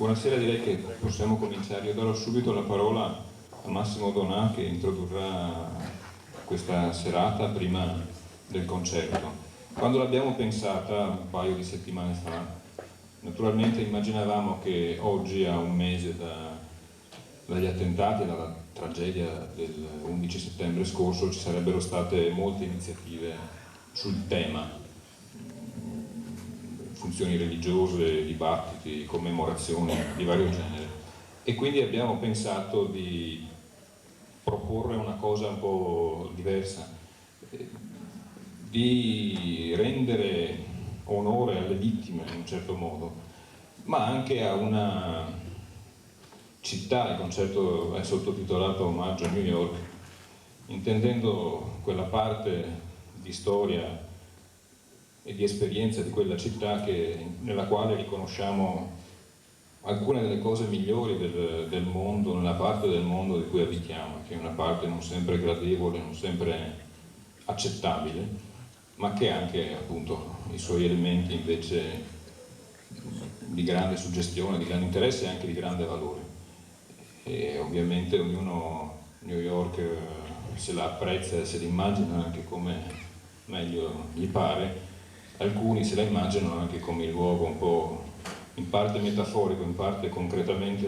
Buonasera, direi che possiamo cominciare. Io darò subito la parola a Massimo Donà che introdurrà questa serata prima del concerto. Quando l'abbiamo pensata un paio di settimane fa, naturalmente immaginavamo che oggi, a un mese dagli attentati e dalla tragedia dell'11 settembre scorso, ci sarebbero state molte iniziative sul tema. Funzioni religiose, dibattiti, commemorazioni di vario genere, e quindi abbiamo pensato di proporre una cosa un po' diversa, di rendere onore alle vittime in un certo modo, ma anche a una città. Il concerto è sottotitolato Omaggio a New York, intendendo quella parte di storia e di esperienza di quella città nella quale riconosciamo alcune delle cose migliori del mondo, nella parte del mondo di cui abitiamo, che è una parte non sempre gradevole, non sempre accettabile, ma che ha anche appunto i suoi elementi invece di grande suggestione, di grande interesse e anche di grande valore. E ovviamente ognuno New York se la apprezza e se la immagina anche come meglio gli pare. Alcuni se la immaginano anche come il luogo un po' in parte metaforico, in parte concretamente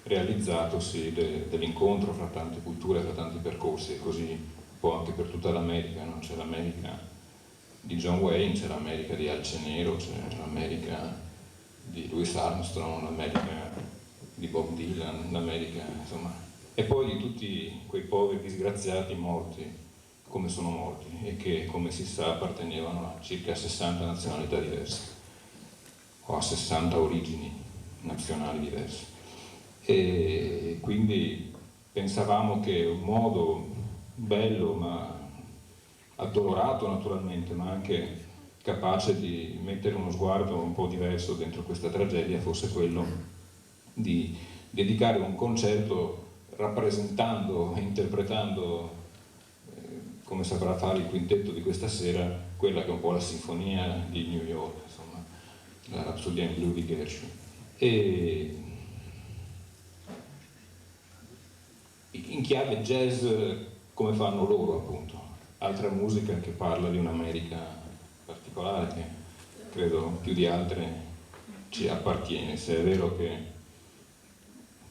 realizzatosi dell'incontro fra tante culture, fra tanti percorsi, e così un po' anche per tutta l'America, no? C'è l'America di John Wayne, c'è l'America di Al Cenero, c'è l'America di Louis Armstrong, l'America di Bob Dylan, l'America, insomma, e poi di tutti quei poveri disgraziati morti come sono morti e che, come si sa, appartenevano a circa 60 nazionalità diverse o a 60 origini nazionali diverse. E quindi pensavamo che un modo bello, ma addolorato naturalmente, ma anche capace di mettere uno sguardo un po' diverso dentro questa tragedia, fosse quello di dedicare un concerto rappresentando e interpretando, come saprà fare il quintetto di questa sera, quella che è un po' la sinfonia di New York, insomma, la Rapsodia in blu di Gershwin. E in chiave jazz, come fanno loro, appunto, altra musica che parla di un'America particolare che credo più di altre ci appartiene, se è vero che,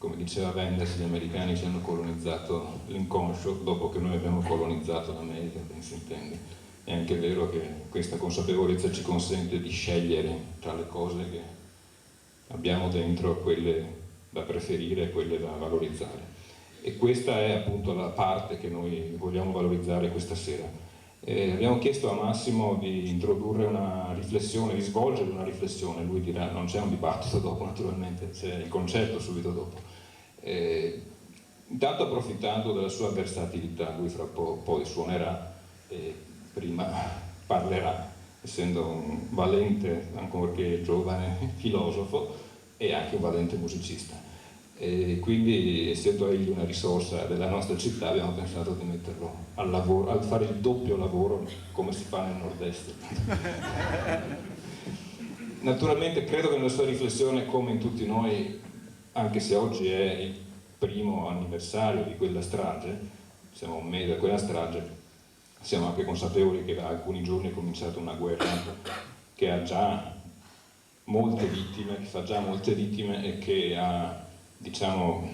come diceva Wenders, gli americani ci hanno colonizzato l'inconscio dopo che noi abbiamo colonizzato l'America, ben si intende. È anche vero che questa consapevolezza ci consente di scegliere tra le cose che abbiamo dentro, quelle da preferire e quelle da valorizzare. E questa è appunto la parte che noi vogliamo valorizzare questa sera. Abbiamo chiesto a Massimo di introdurre una riflessione, di svolgere una riflessione. Lui dirà, non c'è un dibattito dopo naturalmente, c'è il concerto subito dopo. Intanto approfittando della sua versatilità, lui fra poi suonerà e prima parlerà, essendo un valente, ancorché giovane, filosofo e anche un valente musicista. E quindi, essendo egli una risorsa della nostra città, abbiamo pensato di metterlo al lavoro, a fare il doppio lavoro come si fa nel nord-est. Naturalmente credo che nella sua riflessione, come in tutti noi, anche se oggi è il primo anniversario di quella strage, siamo a un mese da quella strage, siamo anche consapevoli che da alcuni giorni è cominciata una guerra che ha già molte vittime, che fa già molte vittime e che ha, diciamo,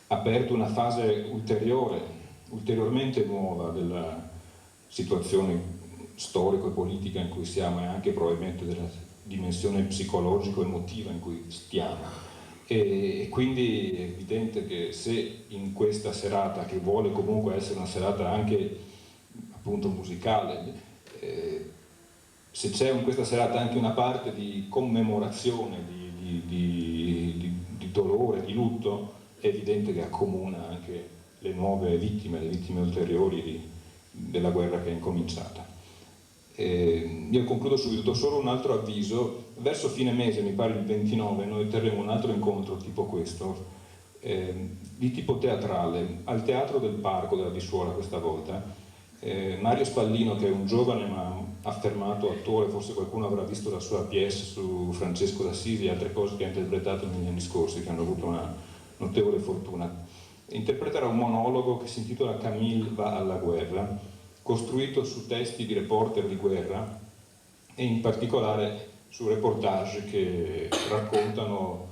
aperto una fase ulteriormente nuova della situazione storico e politica in cui siamo, e anche probabilmente della dimensione psicologico-emotiva in cui stiamo. E quindi è evidente che se in questa serata, che vuole comunque essere una serata anche appunto musicale, se c'è in questa serata anche una parte di commemorazione, di dolore, di lutto, è evidente che accomuna anche le nuove vittime, le vittime ulteriori della guerra che è incominciata. Io concludo subito, solo un altro avviso: verso fine mese, mi pare il 29, noi terremo un altro incontro tipo questo, di tipo teatrale, al Teatro del Parco della Vissuola questa volta, Mario Spallino, che è un giovane ma affermato attore, forse qualcuno avrà visto la sua pièce su Francesco d'Assisi e altre cose che ha interpretato negli anni scorsi, che hanno avuto una notevole fortuna. Interpreterà un monologo che si intitola Camille va alla guerra, costruito su testi di reporter di guerra e in particolare su reportage che raccontano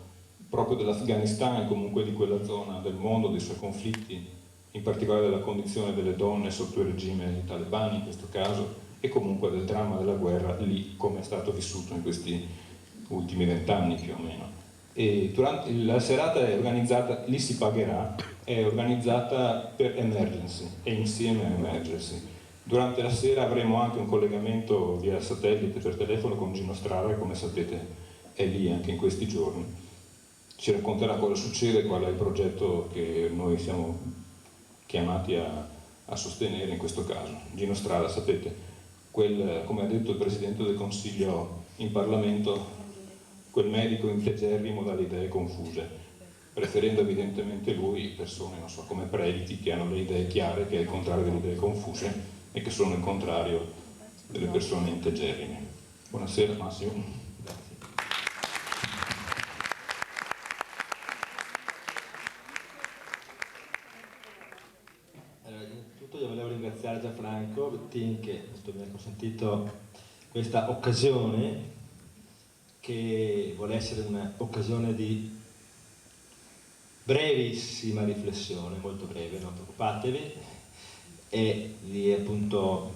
proprio dell'Afghanistan e comunque di quella zona del mondo, dei suoi conflitti, in particolare della condizione delle donne sotto il regime talebano in questo caso, e comunque del dramma della guerra lì come è stato vissuto in questi ultimi 20 anni più o meno. E durante la serata è organizzata, lì si pagherà, è organizzata per Emergency e insieme a Emergency. Durante la sera avremo anche un collegamento via satellite per telefono con Gino Strada, che come sapete è lì anche in questi giorni. Ci racconterà cosa succede, qual è il progetto che noi siamo chiamati a sostenere in questo caso. Gino Strada, sapete, come ha detto il Presidente del Consiglio in Parlamento, quel medico integerrimo dalle idee confuse, preferendo evidentemente lui persone, non so, come Previti, che hanno le idee chiare, che è il contrario delle idee confuse, e che sono il contrario delle persone integerrime. Buonasera Massimo. Innanzitutto io volevo ringraziare Gianfranco Bettin che mi ha consentito questa occasione, che vuole essere un'occasione di brevissima riflessione, molto breve, non preoccupatevi, e di appunto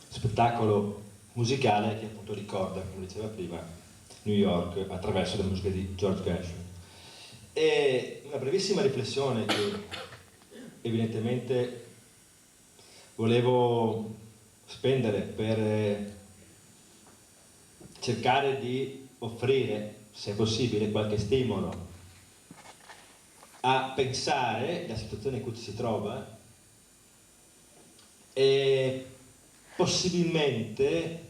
spettacolo musicale che appunto ricorda, come diceva prima, New York attraverso la musica di George Gershwin. E una brevissima riflessione che evidentemente volevo spendere per cercare di offrire, se possibile, qualche stimolo a pensare la situazione in cui ci si trova e possibilmente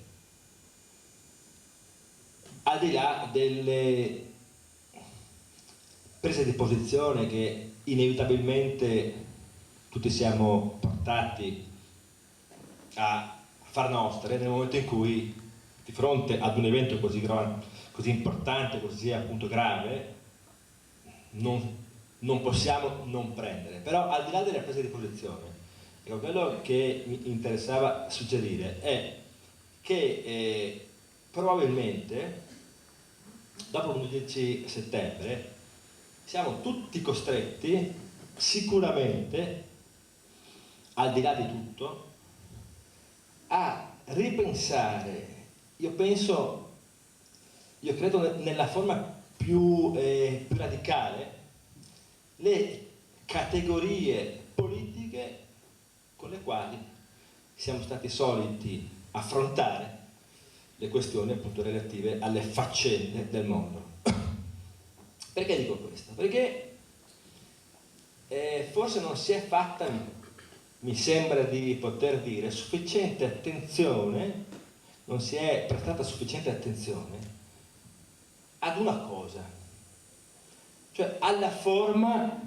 al di là delle prese di posizione che inevitabilmente tutti siamo portati a far nostre nel momento in cui di fronte ad un evento così importante, così appunto grave, non possiamo non prendere. Però al di là delle prese di posizione, ecco, quello che mi interessava suggerire è che probabilmente dopo l'11 settembre siamo tutti costretti, sicuramente, al di là di tutto, a ripensare, io credo nella forma più radicale, le categorie politiche con le quali siamo stati soliti affrontare le questioni appunto relative alle faccende del mondo. Perché dico questo? Perché forse non si è fatta, mi sembra di poter dire, sufficiente attenzione, non si è prestata sufficiente attenzione ad una cosa, cioè alla forma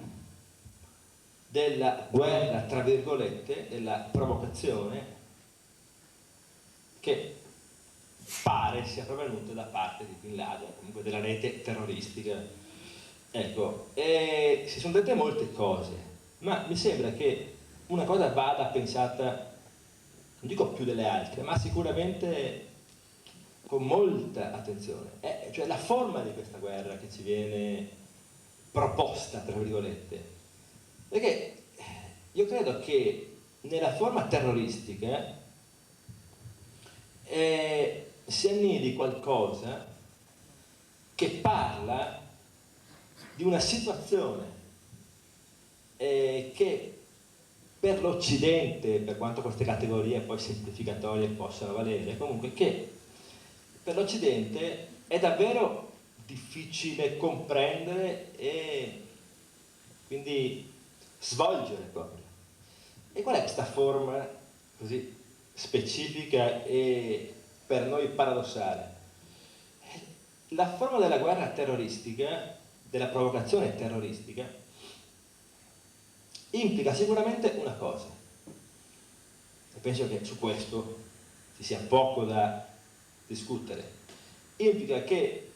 della guerra, tra virgolette, della provocazione che pare sia provenuta da parte di Bin Laden, comunque della rete terroristica. Ecco, si sono dette molte cose, ma mi sembra che una cosa vada pensata, non dico più delle altre, ma sicuramente con molta attenzione, cioè la forma di questa guerra che ci viene proposta, tra virgolette, perché io credo che nella forma terroristica si annidi qualcosa che parla di una situazione che per l'Occidente, per quanto queste categorie poi semplificatorie possano valere, comunque che per l'Occidente è davvero difficile comprendere e quindi svolgere proprio. E qual è questa forma così specifica e per noi paradossale? La forma della guerra terroristica, della provocazione terroristica, implica sicuramente una cosa, penso che su questo ci sia poco da discutere, implica che,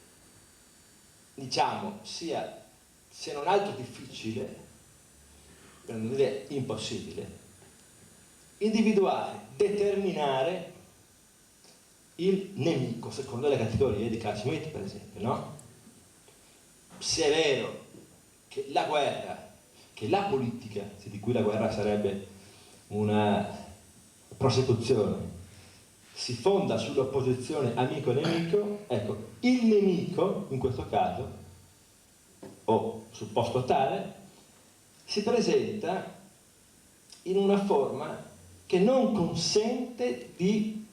diciamo, sia se non altro difficile, per non dire impossibile, individuare, determinare il nemico secondo le categorie di Carl Schmitt, per esempio, no? Se è vero che la guerra, che la politica, di cui la guerra sarebbe una prosecuzione, si fonda sull'opposizione amico-nemico, ecco, il nemico, in questo caso, o supposto tale, si presenta in una forma che non consente di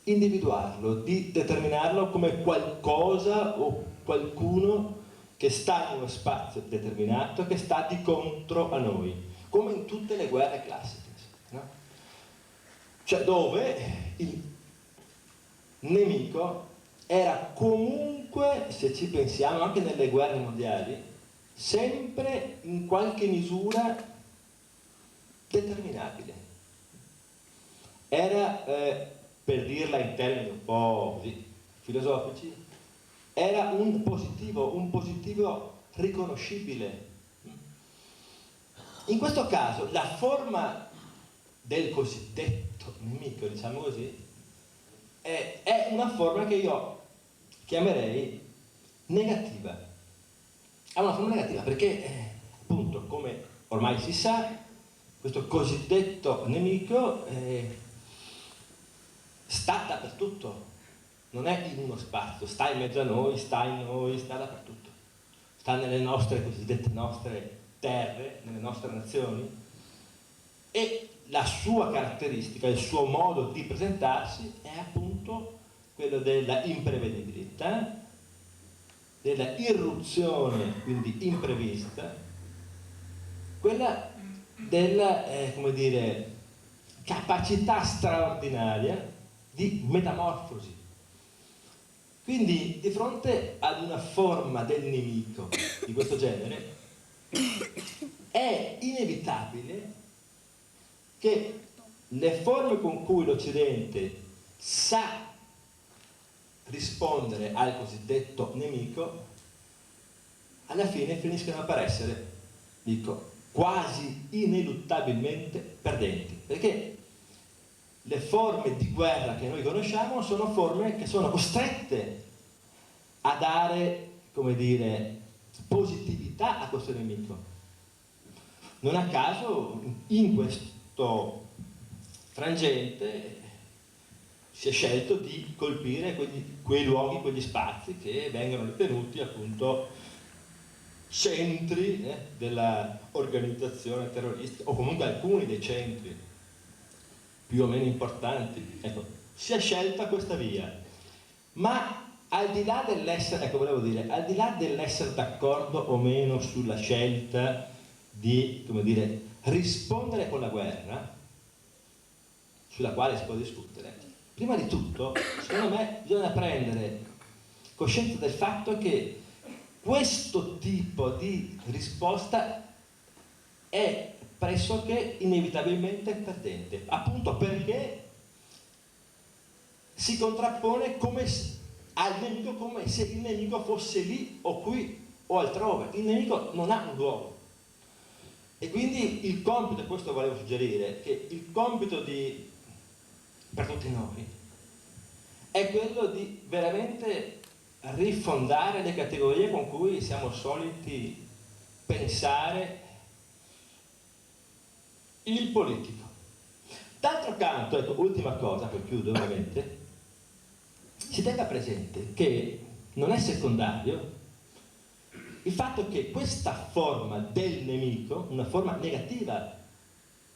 individuarlo, di determinarlo come qualcosa o qualcuno che sta in uno spazio determinato, che sta di contro a noi, come in tutte le guerre classiche, no? Cioè dove il nemico era comunque, se ci pensiamo anche nelle guerre mondiali, sempre in qualche misura determinabile. Era, per dirla in termini un po' così, filosofici, era un positivo riconoscibile. In questo caso la forma del cosiddetto nemico, diciamo così, è una forma che io chiamerei negativa. È una forma negativa perché, appunto, come ormai si sa, questo cosiddetto nemico sta dappertutto, non è in uno spazio, sta in mezzo a noi, sta in noi, sta dappertutto, sta nelle nostre cosiddette nostre terre, nelle nostre nazioni, e la sua caratteristica, il suo modo di presentarsi è appunto quello della imprevedibilità, della irruzione, quindi imprevista, quella della, come dire, capacità straordinaria di metamorfosi. Quindi di fronte ad una forma del nemico di questo genere è inevitabile che le forme con cui l'Occidente sa rispondere al cosiddetto nemico alla fine finiscono per essere, dico, quasi ineluttabilmente perdenti, perché le forme di guerra che noi conosciamo sono forme che sono costrette a dare, come dire, positività a questo nemico. Non a caso in questo frangente si è scelto di colpire quei luoghi, quegli spazi che vengono ritenuti appunto centri della organizzazione terroristica, o comunque alcuni dei centri più o meno importanti. Ecco, si è scelta questa via, ma al di là dell'essere, ecco, volevo dire, al di là dell'essere d'accordo o meno sulla scelta di, come dire, rispondere con la guerra, sulla quale si può discutere, prima di tutto, secondo me, bisogna prendere coscienza del fatto che questo tipo di risposta è pressoché inevitabilmente perdente, appunto perché si contrappone al nemico come se il nemico fosse lì o qui o altrove. Il nemico non ha un luogo. E quindi il compito, e questo volevo suggerire, che il compito per tutti noi è quello di veramente rifondare le categorie con cui siamo soliti pensare il politico. D'altro canto, ecco, ultima cosa, poi chiudo ovviamente, si tenga presente che non è secondario il fatto che questa forma del nemico, una forma negativa,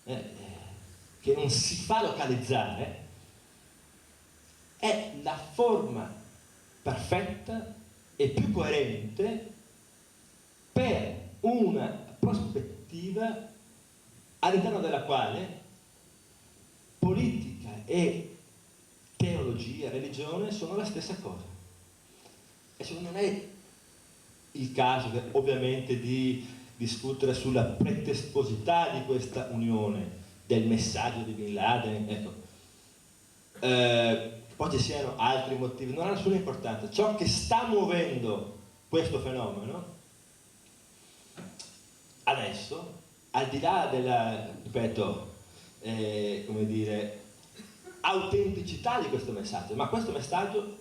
che non si fa localizzare, è la forma perfetta e più coerente per una prospettiva all'interno della quale politica e teologia, religione sono la stessa cosa. E non è il caso ovviamente di discutere sulla pretestuosità di questa unione del messaggio di Bin Laden, ecco. Poi ci siano altri motivi, non ha nessuna importanza. Ciò che sta muovendo questo fenomeno adesso, al di là della, ripeto, come dire, autenticità di questo messaggio, ma questo messaggio,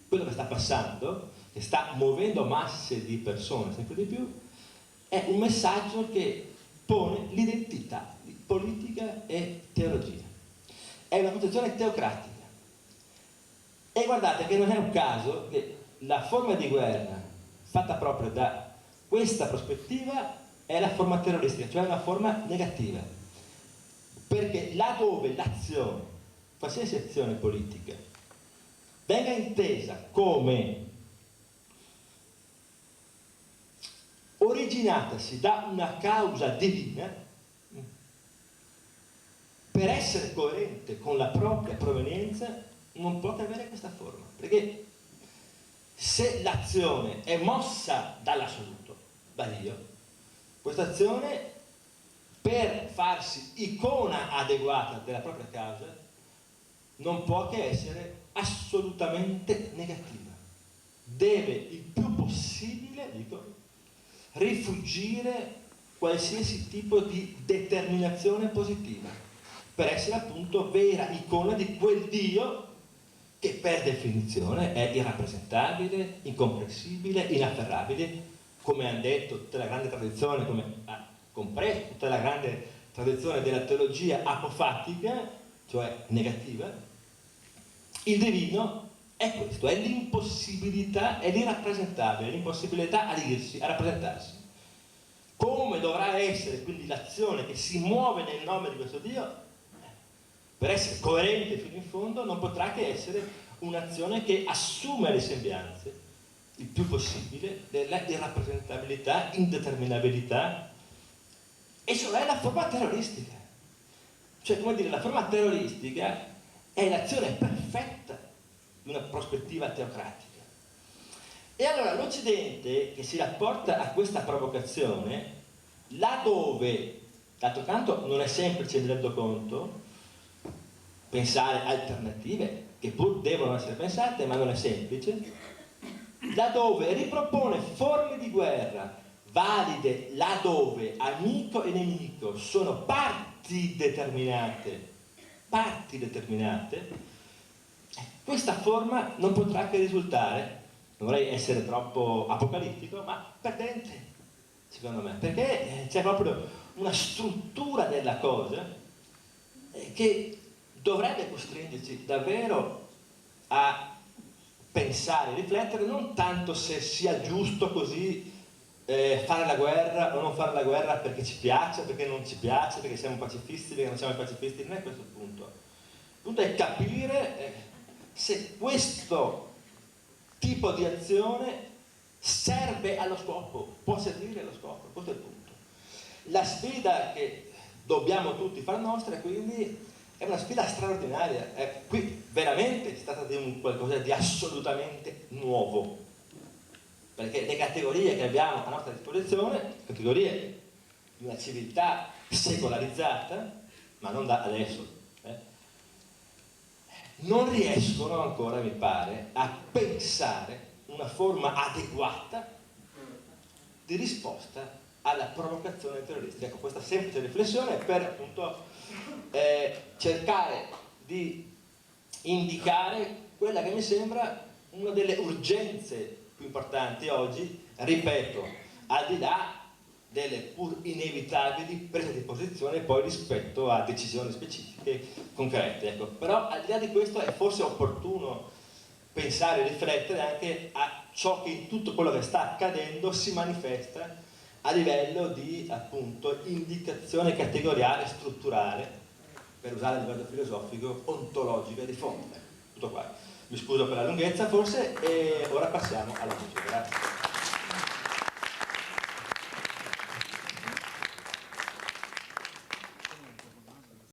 quello che sta passando, che sta muovendo masse di persone sempre di più, è un messaggio che pone l'identità di politica e teologia. È una concezione teocratica. E guardate che non è un caso che la forma di guerra fatta proprio da questa prospettiva è la forma terroristica, cioè una forma negativa. Perché laddove l'azione, qualsiasi azione politica, venga intesa come originatasi da una causa divina, per essere coerente con la propria provenienza non può che avere questa forma, perché se l'azione è mossa dall'assoluto, da Dio, questa azione, per farsi icona adeguata della propria causa, non può che essere assolutamente negativa. Deve il più possibile, dico, rifuggire qualsiasi tipo di determinazione positiva, per essere appunto vera icona di quel Dio che per definizione è irrappresentabile, incomprensibile, inafferrabile, come hanno detto tutta la grande tradizione, come ha compreso tutta la grande tradizione della teologia apofatica, cioè negativa. Il divino è questo, è l'impossibilità, è l'irrappresentabile, l'impossibilità a dirsi, a rappresentarsi. Come dovrà essere quindi l'azione che si muove nel nome di questo Dio? Per essere coerente fino in fondo non potrà che essere un'azione che assume le sembianze il più possibile della irrappresentabilità, indeterminabilità, e cioè la forma terroristica. Cioè, come dire, la forma terroristica è l'azione perfetta di una prospettiva teocratica. E allora l'Occidente, che si rapporta a questa provocazione, laddove, d'altro canto, non è semplice, mi rendo conto, pensare alternative, che pur devono essere pensate, ma non è semplice, laddove ripropone forme di guerra valide, laddove amico e nemico sono parti determinate, questa forma non potrà che risultare, non vorrei essere troppo apocalittico, ma perdente, secondo me, perché c'è proprio una struttura della cosa che dovrebbe costringerci davvero a pensare, riflettere, non tanto se sia giusto così fare la guerra o non fare la guerra perché ci piace, perché non ci piace, perché siamo pacifisti, perché non siamo pacifisti, non è questo il punto. Il punto è capire se questo tipo di azione serve allo scopo, può servire allo scopo, questo è il punto. La sfida che dobbiamo tutti far nostra, quindi, è una sfida straordinaria, qui veramente si tratta di un qualcosa di assolutamente nuovo, perché le categorie che abbiamo a nostra disposizione, categorie di una civiltà secolarizzata, ma non da adesso, non riescono ancora, mi pare, a pensare una forma adeguata di risposta alla provocazione terroristica. Ecco, questa semplice riflessione per appunto cercare di indicare quella che mi sembra una delle urgenze più importanti oggi, ripeto, al di là delle pur inevitabili prese di posizione poi rispetto a decisioni specifiche concrete. Ecco. Però al di là di questo è forse opportuno pensare e riflettere anche a ciò che in tutto quello che sta accadendo si manifesta a livello di appunto indicazione categoriale, strutturale, per usare il linguaggio filosofico, ontologica di fondo. Tutto qua. Mi scuso per la lunghezza forse e ora passiamo alla voce. Grazie.